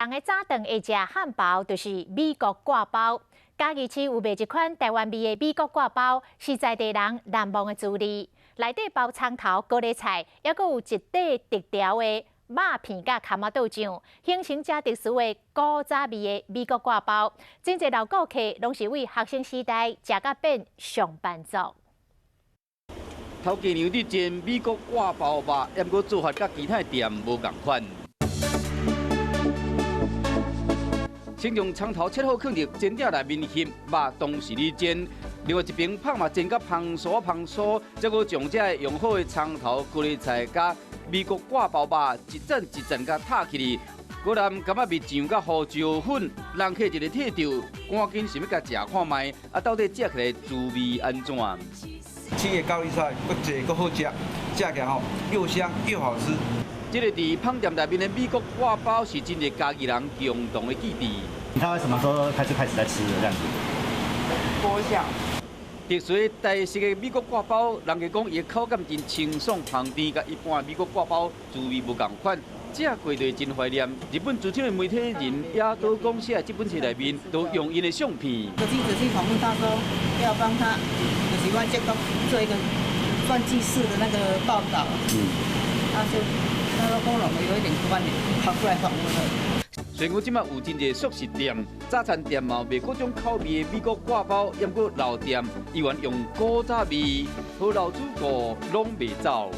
人的早顿会食汉堡，就是美国挂包。嘉义市有卖一款台湾味的美国挂包，是在地人难忘的滋味。内底包葱头、高丽菜，还佫有一底特调的肉片甲卡马豆酱，形成遮特殊的古早味的美国挂包。真侪老顾客拢是为学生时代食甲变上班族。头家娘伫煎美国挂包肉，也毋过做法甲其他店无共款。先用葱头切好，放入煎碟内面翕肉，同时里煎。另外一边拍嘛煎甲芳酥，再佫将这用好的葱头、高丽菜甲美国挂包肉一层一层甲拍起哩。果然感觉蜜酱甲胡椒粉，人客一个铁着，赶紧想要甲食看卖，到底食起来滋味安怎？青的高丽菜，搁济搁好食，食起来吼又香又好吃。这个伫饭店内面的美国挂包是真侪家己人共同的记忆。他什么时候开始在吃的这样子？国小。特殊的台式的美国挂包，人家讲伊口感真清爽香甜，甲一般的美国挂包滋味无共款。食过就真怀念。日本资深的媒体人也都讲写这本册内面都用因的相片。有记者去访问他说，要帮他，就是我这个做一个传记式的那个报道。他说跟我们有一点关联，跑过来访问了。虽然即摆有真侪素食店、早餐店嘛卖各种口味的美国挂包，不过老店依然用古早味，和老主顾拢袂走。